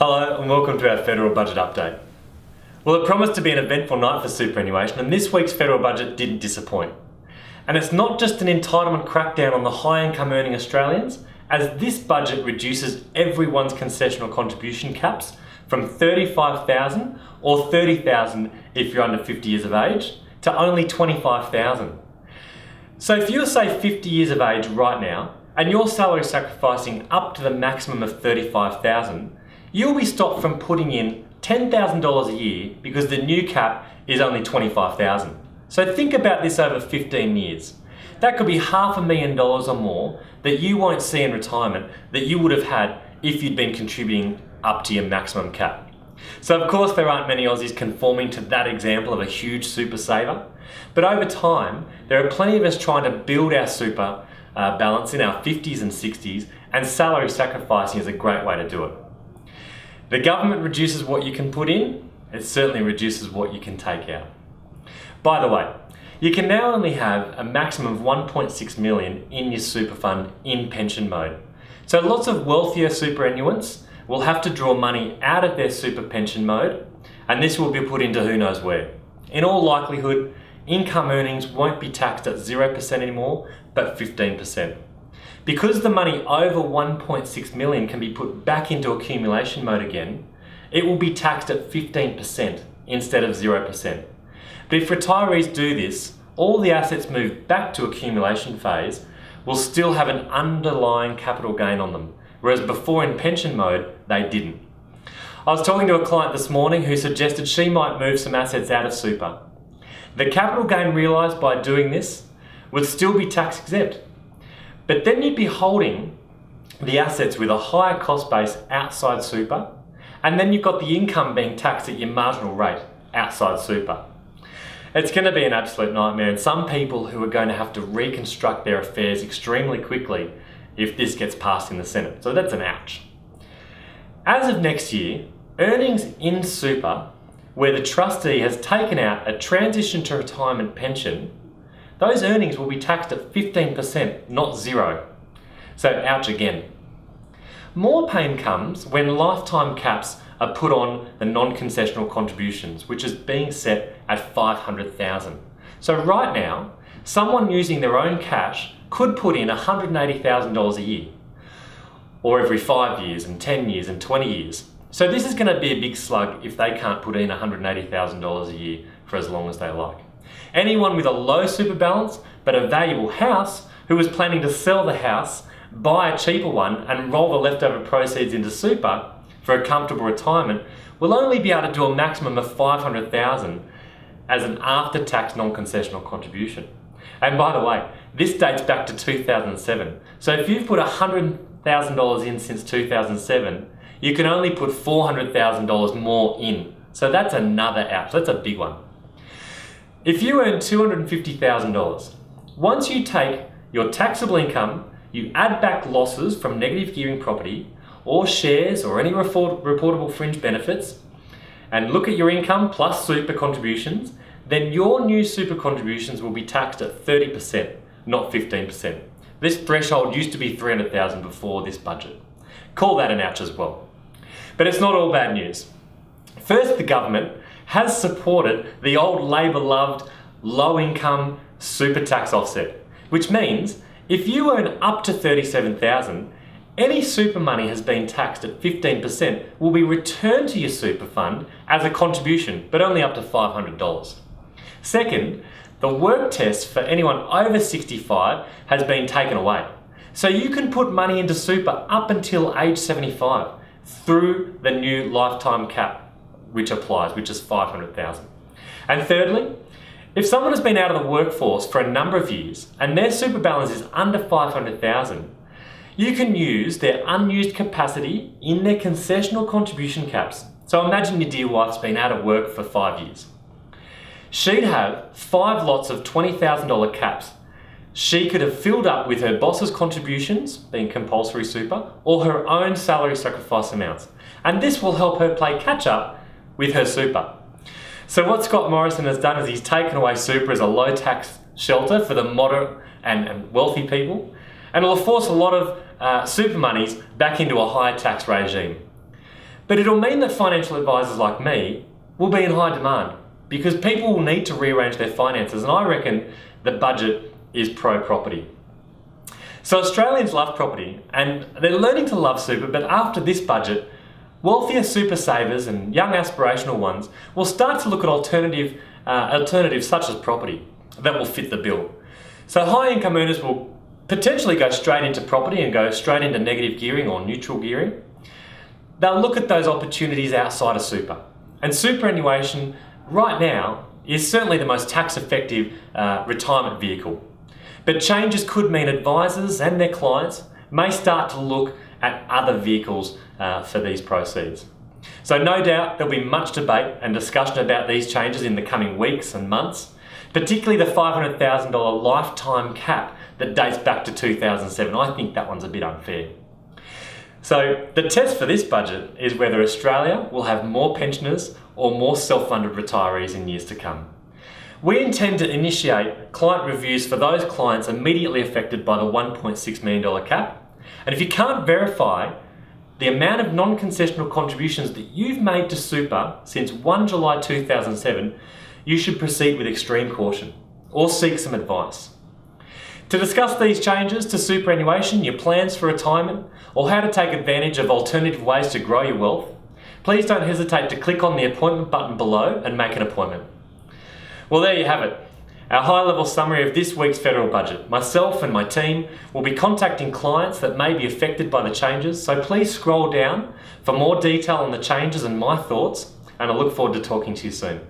Hello and welcome to our Federal Budget Update. Well, it promised to be an eventful night for superannuation, and this week's Federal Budget didn't disappoint. And it's not just an entitlement crackdown on the high income earning Australians, as this budget reduces everyone's concessional contribution caps from $35,000 or $30,000 if you're under 50 years of age to only $25,000. So if you're say 50 years of age right now and you're salary sacrificing up to the maximum of $35,000, you'll be stopped from putting in $10,000 a year because the new cap is only $25,000. So think about this over 15 years. That could be $500,000 or more that you won't see in retirement that you would have had if you'd been contributing up to your maximum cap. So of course there aren't many Aussies conforming to that example of a huge super saver, but over time there are plenty of us trying to build our super balance in our 50s and 60s, and salary sacrificing is a great way to do it. The government reduces what you can put in, it certainly reduces what you can take out. By the way, you can now only have a maximum of 1.6 million in your super fund in pension mode. So lots of wealthier superannuants will have to draw money out of their super pension mode, and this will be put into who knows where. In all likelihood, income earnings won't be taxed at 0% anymore, but 15%. Because the money over 1.6 million can be put back into accumulation mode again, it will be taxed at 15% instead of 0%. But if retirees do this, all the assets move back to accumulation phase will still have an underlying capital gain on them, whereas before in pension mode, they didn't. I was talking to a client this morning who suggested she might move some assets out of super. The capital gain realised by doing this would still be tax exempt. But then you'd be holding the assets with a higher cost base outside super, and then you've got the income being taxed at your marginal rate outside super. It's going to be an absolute nightmare, and some people who are going to have to reconstruct their affairs extremely quickly if this gets passed in the Senate. So that's an ouch. As of next year, earnings in super, where the trustee has taken out a transition to retirement pension, those earnings will be taxed at 15%, not 0. So ouch again. More pain comes when lifetime caps are put on the non-concessional contributions, which is being set at $500,000. So right now, someone using their own cash could put in $180,000 a year, or every 5 years and 10 years and 20 years. So this is going to be a big slug if they can't put in $180,000 a year for as long as they like. Anyone with a low super balance but a valuable house who is planning to sell the house, buy a cheaper one and roll the leftover proceeds into super for a comfortable retirement will only be able to do a maximum of $500,000 as an after-tax non-concessional contribution. And by the way, this dates back to 2007. So if you've put $100,000 in since 2007, you can only put $400,000 more in. So that's another ouch. That's a big one. If you earn $250,000, once you take your taxable income, you add back losses from negative gearing property or shares or any reportable fringe benefits, and look at your income plus super contributions, then your new super contributions will be taxed at 30%, not 15%. This threshold used to be $300,000 before this budget. Call that an ouch as well. But it's not all bad news. First, the government has supported the old Labor-loved low-income super tax offset, which means if you earn up to $37,000, any super money has been taxed at 15% will be returned to your super fund as a contribution, but only up to $500. Second, the work test for anyone over 65 has been taken away. So you can put money into super up until age 75 through the new lifetime cap which applies, which is $500,000. And thirdly, if someone has been out of the workforce for a number of years and their super balance is under $500,000, you can use their unused capacity in their concessional contribution caps. So imagine your dear wife's been out of work for 5 years. She'd have 5 lots of $20,000 caps. She could have filled up with her boss's contributions, being compulsory super, or her own salary sacrifice amounts. And this will help her play catch up with her super. So what Scott Morrison has done is he's taken away super as a low tax shelter for the moderate and wealthy people, and it'll force a lot of super monies back into a high tax regime. But it'll mean that financial advisors like me will be in high demand because people will need to rearrange their finances, and I reckon the budget is pro-property. So Australians love property and they're learning to love super, but after this budget, wealthier super savers and young aspirational ones will start to look at alternatives such as property that will fit the bill. So high income earners will potentially go straight into property and go straight into negative gearing or neutral gearing. They'll look at those opportunities outside of super. And superannuation right now is certainly the most tax effective retirement vehicle. But changes could mean advisors and their clients may start to look at other vehicles for these proceeds. So no doubt there'll be much debate and discussion about these changes in the coming weeks and months, particularly the $500,000 lifetime cap that dates back to 2007. I think that one's a bit unfair. So the test for this budget is whether Australia will have more pensioners or more self-funded retirees in years to come. We intend to initiate client reviews for those clients immediately affected by the $1.6 million cap. And if you can't verify the amount of non-concessional contributions that you've made to super since 1 July 2007, you should proceed with extreme caution or seek some advice. To discuss these changes to superannuation, your plans for retirement, or how to take advantage of alternative ways to grow your wealth, please don't hesitate to click on the appointment button below and make an appointment. Well, there you have it, our high-level summary of this week's federal budget. Myself and my team will be contacting clients that may be affected by the changes, so please scroll down for more detail on the changes and my thoughts, and I look forward to talking to you soon.